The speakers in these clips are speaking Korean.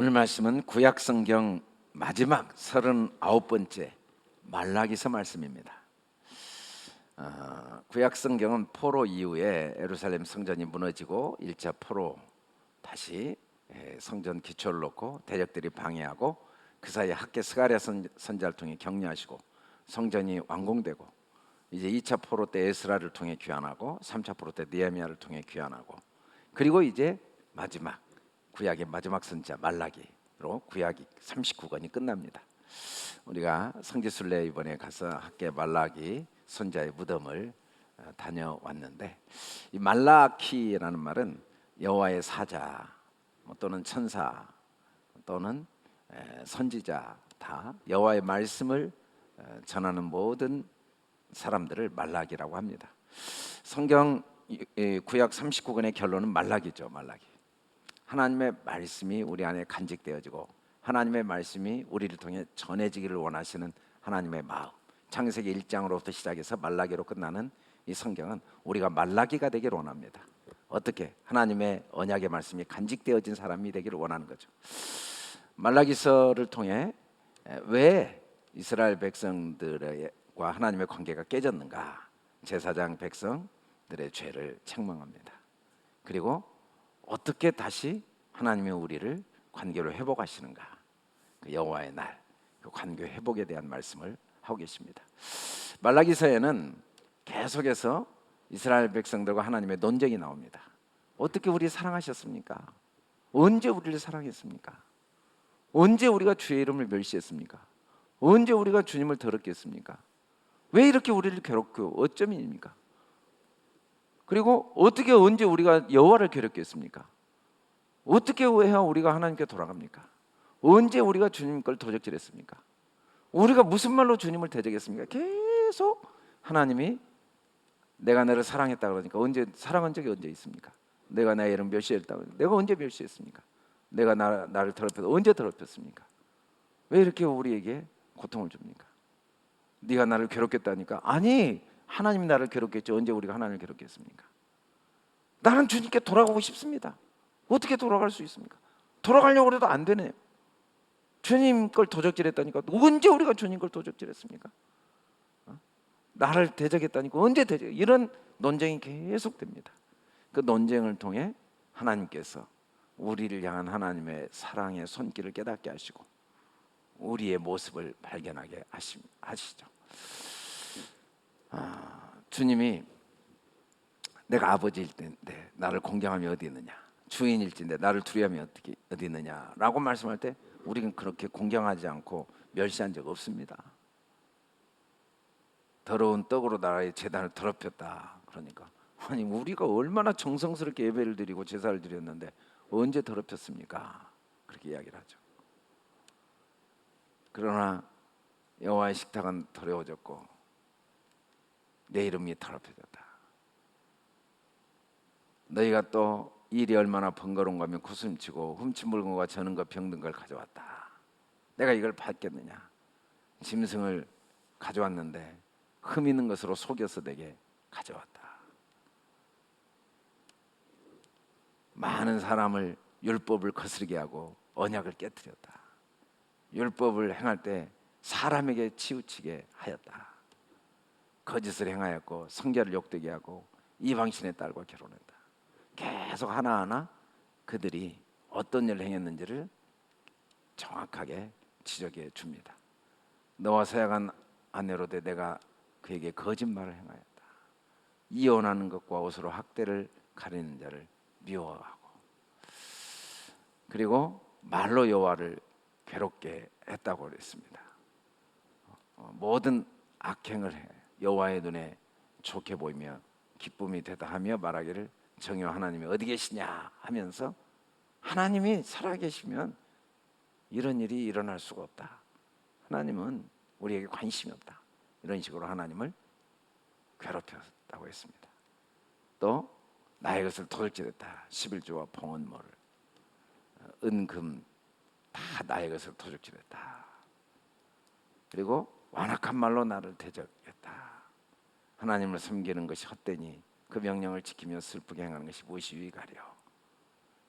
오늘 말씀은 구약성경 마지막 39번째 말라기서 말씀입니다. 구약성경은 포로 이후에 예루살렘 성전이 무너지고 1차 포로 다시 성전 기초를 놓고 대적들이 방해하고 그 사이에 학개 스가랴 선지자를 통해 격려하시고 성전이 완공되고 이제 2차 포로 때 에스라를 통해 귀환하고 3차 포로 때 느헤미야를 통해 귀환하고 그리고 이제 마지막 구약의 마지막 선지자 말라기로 구약이 39권이 끝납니다. 우리가 성지순례 이번에 가서 학계 말라기 선지자의 무덤을 다녀왔는데, 이 말라키라는 말은 여호와의 사자 또는 천사 또는 선지자, 다 여호와의 말씀을 전하는 모든 사람들을 말라기라고 합니다. 성경 구약 39권의 결론은 말라기죠. 말라기. 하나님의 말씀이 우리 안에 간직되어지고 하나님의 말씀이 우리를 통해 전해지기를 원하시는 하나님의 마음, 창세기 1장으로부터 시작해서 말라기로 끝나는 이 성경은 우리가 말라기가 되기를 원합니다. 어떻게? 하나님의 언약의 말씀이 간직되어진 사람이 되기를 원하는 거죠. 말라기서를 통해 왜 이스라엘 백성들과 하나님의 관계가 깨졌는가? 제사장 백성들의 죄를 책망합니다. 그리고 어떻게 다시 하나님의 우리를 관계로 회복하시는가? 그 여호와의 날, 그 관계 회복에 대한 말씀을 하고 계십니다. 말라기서에는 계속해서 이스라엘 백성들과 하나님의 논쟁이 나옵니다. 어떻게 우리 사랑하셨습니까? 언제 우리를 사랑했습니까? 언제 우리가 주의 이름을 멸시했습니까? 언제 우리가 주님을 더럽게 했습니까? 왜 이렇게 우리를 괴롭고 어쩌면입니까? 그리고 어떻게 언제 우리가 여호와를 괴롭게 했습니까? 어떻게 해야 우리가 하나님께 돌아갑니까? 언제 우리가 주님 걸 도적질했습니까? 우리가 무슨 말로 주님을 대적했습니까? 계속 하나님이 내가 너를 사랑했다 그러니까 언제 사랑한 적이 언제 있습니까? 내가 나의 이름 멸시했다고 내가 언제 멸시했습니까? 내가 나를 더럽혔다 언제 더럽혔습니까? 왜 이렇게 우리에게 고통을 줍니까? 네가 나를 괴롭겠다니까. 아니, 하나님이 나를 괴롭겠죠. 언제 우리가 하나님을 괴롭겠습니까? 나는 주님께 돌아가고 싶습니다. 어떻게 돌아갈 수 있습니까? 돌아가려고 해도 안 되네요. 주님 걸 도적질했다니까. 언제 우리가 주님 걸 도적질했습니까? 나를 대적했다니까. 언제 대적? 이런 논쟁이 계속됩니다. 그 논쟁을 통해 하나님께서 우리를 향한 하나님의 사랑의 손길을 깨닫게 하시고 우리의 모습을 발견하게 하시죠. 주님이 내가 아버지일 텐데 나를 공경함이 어디 있느냐, 주인일진데 나를 두려움이 어디 있느냐라고 말씀할 때 우리는 그렇게 공경하지 않고 멸시한 적 없습니다. 더러운 떡으로 나의 제단을 더럽혔다 그러니까, 아니 우리가 얼마나 정성스럽게 예배를 드리고 제사를 드렸는데 언제 더럽혔습니까? 그렇게 이야기를 하죠. 그러나 여호와의 식탁은 더러워졌고 내 이름이 더럽혀졌다. 너희가 또 일이 얼마나 번거로운가 하면 구슬치고 훔친 물건과 저는 것 병든 걸 가져왔다. 내가 이걸 받겠느냐? 짐승을 가져왔는데 흠 있는 것으로 속여서 내게 가져왔다. 많은 사람을 율법을 거스르게 하고 언약을 깨뜨렸다. 율법을 행할 때 사람에게 치우치게 하였다. 거짓을 행하였고 성결을 욕되게 하고 이방신의 딸과 결혼했다. 계속 하나하나 그들이 어떤 일을 행했는지를 정확하게 지적해 줍니다. 너와 서약한 아내로 돼 내가 그에게 거짓말을 행하였다. 이혼하는 것과 옷으로 학대를 가리는 자를 미워하고, 그리고 말로 여호와를 괴롭게 했다고 그랬습니다. 모든 악행을 해 여호와의 눈에 좋게 보이며 기쁨이 되다 하며 말하기를 정여 하나님이 어디 계시냐 하면서 하나님이 살아계시면 이런 일이 일어날 수가 없다. 하나님은 우리에게 관심이 없다. 이런 식으로 하나님을 괴롭혔다고 했습니다. 또 나의 것을 도둑질했다. 11조와 봉헌모를 은금 다 나의 것을 도둑질했다. 그리고 완악한 말로 나를 대적했다. 하나님을 섬기는 것이 헛되니 그 명령을 지키며 슬프게 행하는 것이 무엇이 유익하랴.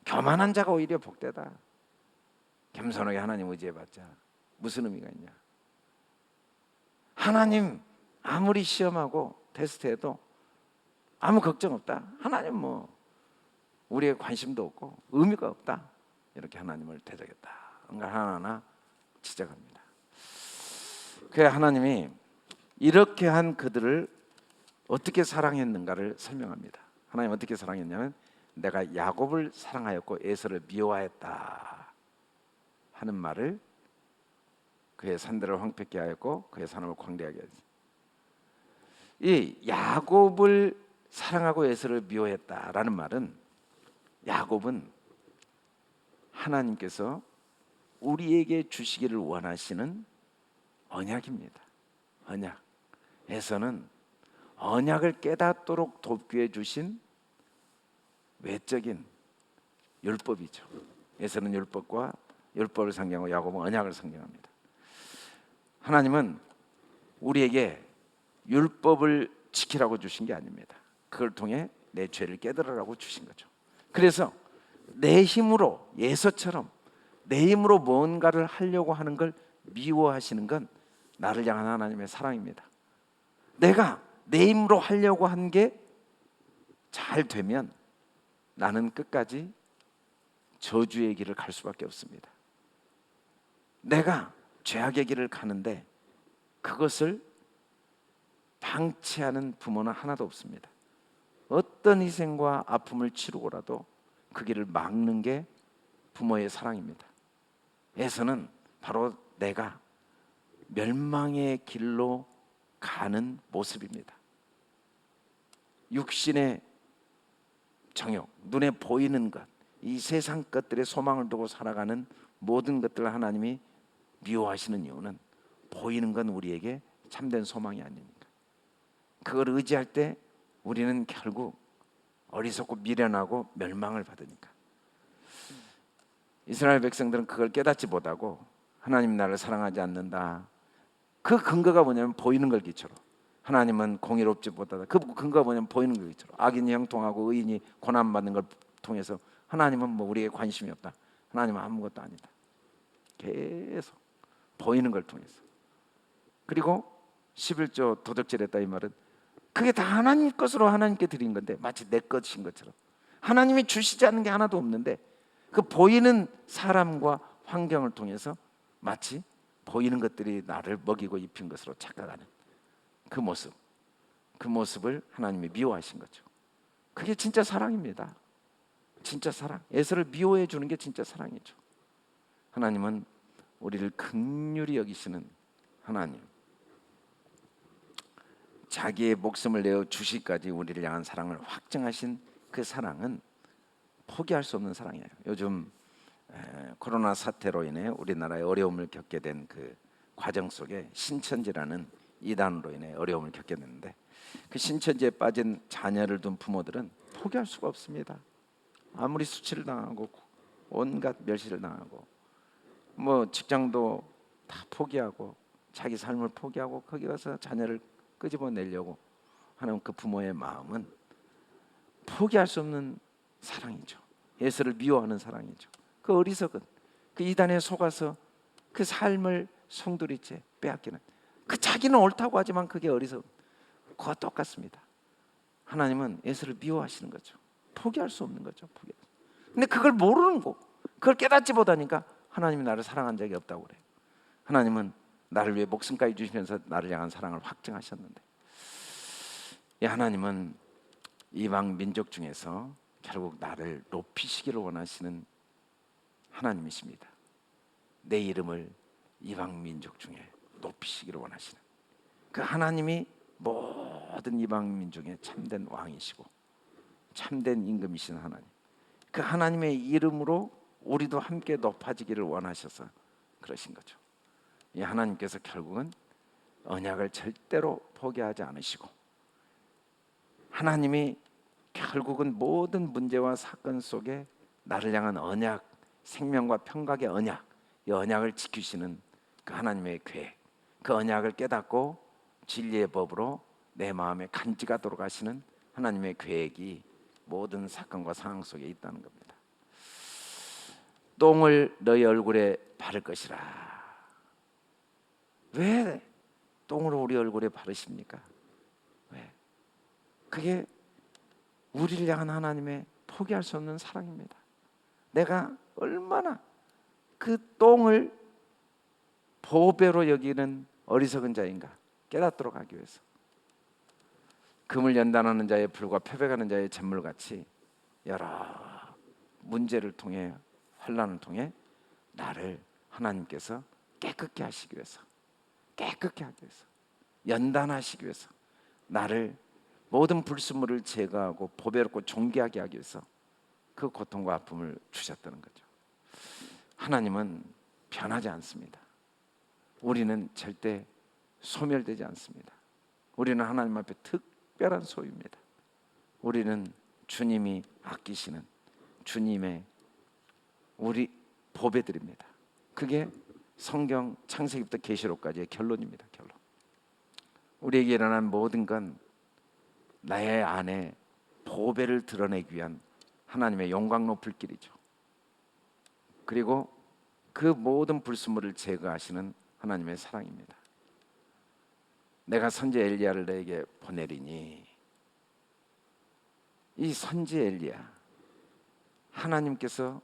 교만한 자가 오히려 복되다. 겸손하게 하나님 의지해봤자 무슨 의미가 있냐? 하나님 아무리 시험하고 테스트해도 아무 걱정 없다. 하나님 뭐 우리의 관심도 없고 의미가 없다. 이렇게 하나님을 대적했다. 뭔가 하나하나 지적합니다. 그래 하나님이 이렇게 한 그들을 어떻게 사랑했는가를 설명합니다. 하나님 어떻게 사랑했냐면 내가 야곱을 사랑하였고 에서를 미워하였다 하는 말을 그의 산들을 황폐케 하였고 그의 산업을 광대하게 하였습니다. 이 야곱을 사랑하고 에서를 미워했다라는 말은 야곱은 하나님께서 우리에게 주시기를 원하시는 언약입니다. 언약. 에서는 언약을 깨닫도록 돕기 위해 주신 외적인 율법이죠. 에서는 율법과 율법을 상징하고 야곱은 언약을 상징합니다. 하나님은 우리에게 율법을 지키라고 주신 게 아닙니다. 그걸 통해 내 죄를 깨달으라고 주신 거죠. 그래서 내 힘으로 예서처럼 내 힘으로 뭔가를 하려고 하는 걸 미워하시는 건 나를 향한 하나님의 사랑입니다. 내가 내 힘으로 하려고 한 게 잘 되면 나는 끝까지 저주의 길을 갈 수밖에 없습니다. 내가 죄악의 길을 가는데 그것을 방치하는 부모는 하나도 없습니다. 어떤 희생과 아픔을 치르고라도 그 길을 막는 게 부모의 사랑입니다. 에서는 바로 내가 멸망의 길로 가는 모습입니다. 육신의 정욕, 눈에 보이는 것, 이 세상 것들의 소망을 두고 살아가는 모든 것들을 하나님이 미워하시는 이유는 보이는 건 우리에게 참된 소망이 아니니까. 그걸 의지할 때 우리는 결국 어리석고 미련하고 멸망을 받으니까. 이스라엘 백성들은 그걸 깨닫지 못하고 하나님 나를 사랑하지 않는다. 그 근거가 뭐냐면 보이는 걸 기초로 하나님은 공의롭지 못하다. 그 근거가 뭐냐면 보이는 걸 기초로 악인이 형통하고 의인이 고난받는 걸 통해서 하나님은 뭐 우리에게 관심이 없다. 하나님은 아무것도 아니다. 계속 보이는 걸 통해서. 그리고 11조 도적질했다 이 말은 그게 다 하나님 것으로 하나님께 드린 건데 마치 내 것인 것처럼 하나님이 주시지 않는 게 하나도 없는데 그 보이는 사람과 환경을 통해서 마치 보이는 것들이 나를 먹이고 입힌 것으로 착각하는 그 모습을 하나님이 미워하신 거죠. 그게 진짜 사랑입니다. 진짜 사랑. 에서를 미워해 주는 게 진짜 사랑이죠. 하나님은 우리를 긍휼히 여기시는 하나님, 자기의 목숨을 내어 주시까지 우리를 향한 사랑을 확증하신 그 사랑은 포기할 수 없는 사랑이에요. 요즘 코로나 사태로 인해 우리나라에 어려움을 겪게 된 그 과정 속에 신천지라는 이단으로 인해 어려움을 겪게 됐는데 그 신천지에 빠진 자녀를 둔 부모들은 포기할 수가 없습니다. 아무리 수치를 당하고 온갖 멸시를 당하고 뭐 직장도 다 포기하고 자기 삶을 포기하고 거기 가서 자녀를 끄집어내려고 하는 그 부모의 마음은 포기할 수 없는 사랑이죠. 예수를 미워하는 사랑이죠. 그 어리석은 그 이단에 속아서 그 삶을 송두리째 빼앗기는 그 자기는 옳다고 하지만 그게 어리석은 그와 똑같습니다. 하나님은 예수를 미워하시는 거죠. 포기할 수 없는 거죠. 근데 그걸 모르는 거, 그걸 깨닫지 못하니까 하나님이 나를 사랑한 적이 없다고 그래요. 하나님은 나를 위해 목숨까지 주시면서 나를 향한 사랑을 확증하셨는데 이 하나님은 이방 민족 중에서 결국 나를 높이시기를 원하시는 하나님이십니다. 내 이름을 이방 민족 중에 높이시기를 원하시는 그 하나님이 모든 이방 민족의 참된 왕이시고 참된 임금이신 하나님, 그 하나님의 이름으로 우리도 함께 높아지기를 원하셔서 그러신 거죠. 이 하나님께서 결국은 언약을 절대로 포기하지 않으시고 하나님이 결국은 모든 문제와 사건 속에 나를 향한 언약, 생명과 평강의 언약, 이 언약을 지키시는 그 하나님의 계획, 그 언약을 깨닫고 진리의 법으로 내 마음에 간직하도록 하시는 하나님의 계획이 모든 사건과 상황 속에 있다는 겁니다. 똥을 너희 얼굴에 바를 것이라. 왜 똥을 우리 얼굴에 바르십니까? 왜? 그게 우리를 향한 하나님의 포기할 수 없는 사랑입니다. 내가 얼마나 그 똥을 보배로 여기는 어리석은 자인가 깨닫도록 하기 위해서, 금을 연단하는 자의 불과 표백하는 자의 잿물같이 여러 문제를 통해, 환난을 통해 나를 하나님께서 깨끗게 하시기 위해서, 깨끗게 하기 위해서, 연단하시기 위해서, 나를 모든 불순물을 제거하고 보배롭고 존귀하게 하기 위해서 그 고통과 아픔을 주셨다는 거죠. 하나님은 변하지 않습니다. 우리는 절대 소멸되지 않습니다. 우리는 하나님 앞에 특별한 소유입니다. 우리는 주님이 아끼시는 주님의 우리 보배들입니다. 그게 성경 창세기부터 계시록까지의 결론입니다. 결론. 우리에게 일어난 모든 건 나의 안에 보배를 드러내기 위한 하나님의 영광 높을 길이죠. 그리고 그 모든 불순물을 제거하시는 하나님의 사랑입니다. 내가 선지 엘리야를 너에게 보내리니, 이 선지 엘리야, 하나님께서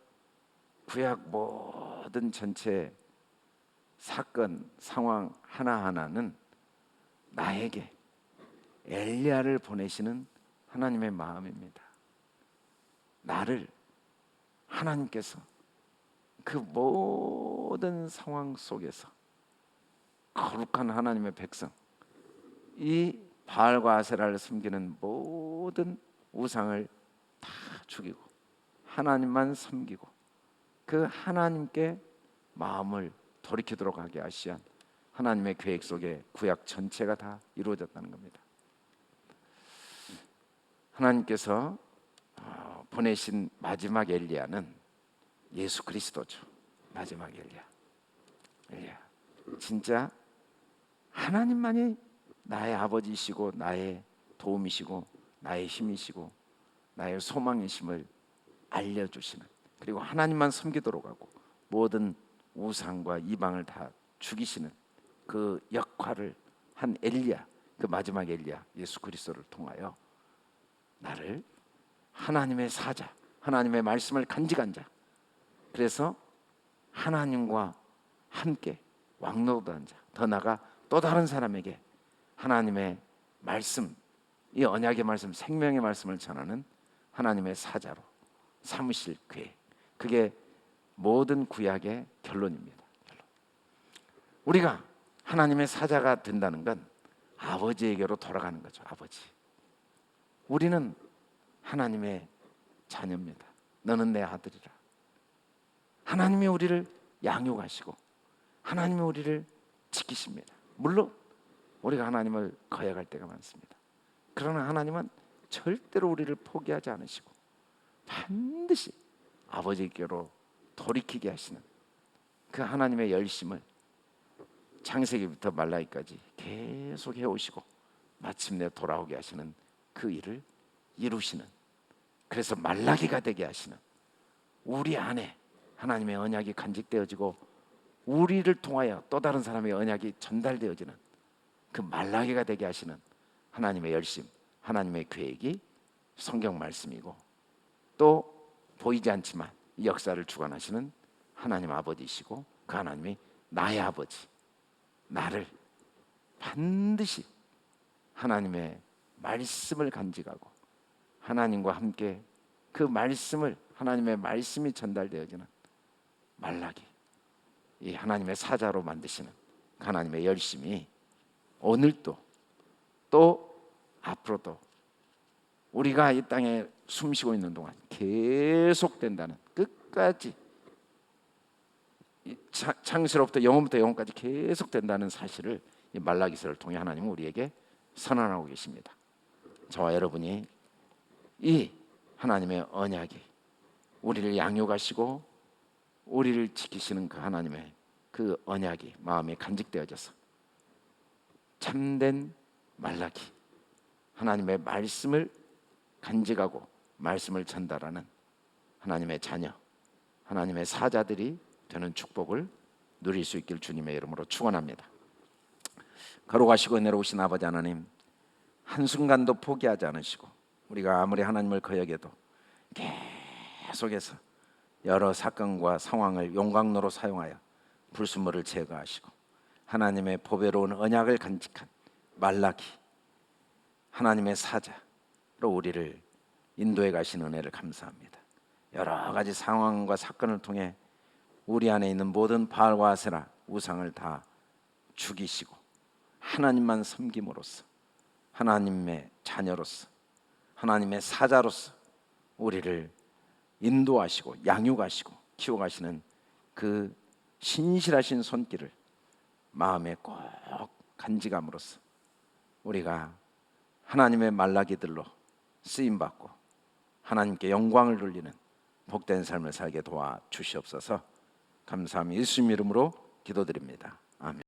구약 모든 전체 사건 상황 하나하나는 나에게 엘리야를 보내시는 하나님의 마음입니다. 나를 하나님께서 그 모든 상황 속에서 거룩한 하나님의 백성, 이 바알과 아세라를 섬기는 모든 우상을 다 죽이고 하나님만 섬기고 그 하나님께 마음을 돌이키도록 하게 하시한 하나님의 계획 속에 구약 전체가 다 이루어졌다는 겁니다. 하나님께서 보내신 마지막 엘리야는 예수 그리스도죠. 마지막 엘리야. 진짜 하나님만이 나의 아버지이시고 나의 도움이시고 나의 힘이시고 나의 소망이심을 알려주시는, 그리고 하나님만 섬기도록 하고 모든 우상과 이방을 다 죽이시는 그 역할을 한 엘리야, 그 마지막 엘리야 예수 그리스도를 통하여 나를 하나님의 사자, 하나님의 말씀을 간직한 자, 그래서 하나님과 함께 왕노릇한 자, 더 나아가 또 다른 사람에게 하나님의 말씀, 이 언약의 말씀, 생명의 말씀을 전하는 하나님의 사자로 삼으실 계획, 그게 모든 구약의 결론입니다. 우리가 하나님의 사자가 된다는 건 아버지에게로 돌아가는 거죠. 아버지, 우리는 하나님의 자녀입니다. 너는 내 아들이라. 하나님이 우리를 양육하시고 하나님이 우리를 지키십니다. 물론 우리가 하나님을 거역할 때가 많습니다. 그러나 하나님은 절대로 우리를 포기하지 않으시고 반드시 아버지께로 돌이키게 하시는 그 하나님의 열심을 창세기부터 말라기까지 계속 해오시고 마침내 돌아오게 하시는 그 일을 이루시는, 그래서 말라기가 되게 하시는, 우리 안에 하나님의 언약이 간직되어지고 우리를 통하여 또 다른 사람의 언약이 전달되어지는 그 말라기가 되게 하시는 하나님의 열심, 하나님의 계획이 성경 말씀이고, 또 보이지 않지만 이 역사를 주관하시는 하나님 아버지이시고 그 하나님이 나의 아버지, 나를 반드시 하나님의 말씀을 간직하고 하나님과 함께 그 말씀을, 하나님의 말씀이 전달되어지는 말라기, 이 하나님의 사자로 만드시는 하나님의 열심이 오늘도 또 앞으로도 우리가 이 땅에 숨쉬고 있는 동안 계속된다는, 끝까지 창세로부터 영원부터 영원까지 계속된다는 사실을 이 말라기서를 통해 하나님은 우리에게 선언하고 계십니다. 저와 여러분이 이 하나님의 언약이 우리를 양육하시고 우리를 지키시는 그 하나님의 그 언약이 마음에 간직되어져서 참된 말라기, 하나님의 말씀을 간직하고 말씀을 전달하는 하나님의 자녀, 하나님의 사자들이 되는 축복을 누릴 수 있길 주님의 이름으로 축원합니다. 걸어가시고 내려오신 아버지 하나님, 한순간도 포기하지 않으시고 우리가 아무리 하나님을 거역해도 계속해서 여러 사건과 상황을 용광로로 사용하여 불순물을 제거하시고 하나님의 보배로운 언약을 간직한 말라기 하나님의 사자로 우리를 인도해 가신 은혜를 감사합니다. 여러 가지 상황과 사건을 통해 우리 안에 있는 모든 바알과 아세라 우상을 다 죽이시고 하나님만 섬김으로써 하나님의 자녀로서 하나님의 사자로서 우리를 인도하시고 양육하시고 키워가시는 그 신실하신 손길을 마음에 꼭 간직함으로써 우리가 하나님의 말라기들로 쓰임받고 하나님께 영광을 돌리는 복된 삶을 살게 도와 주시옵소서. 감사함이 예수님 이름으로 기도드립니다.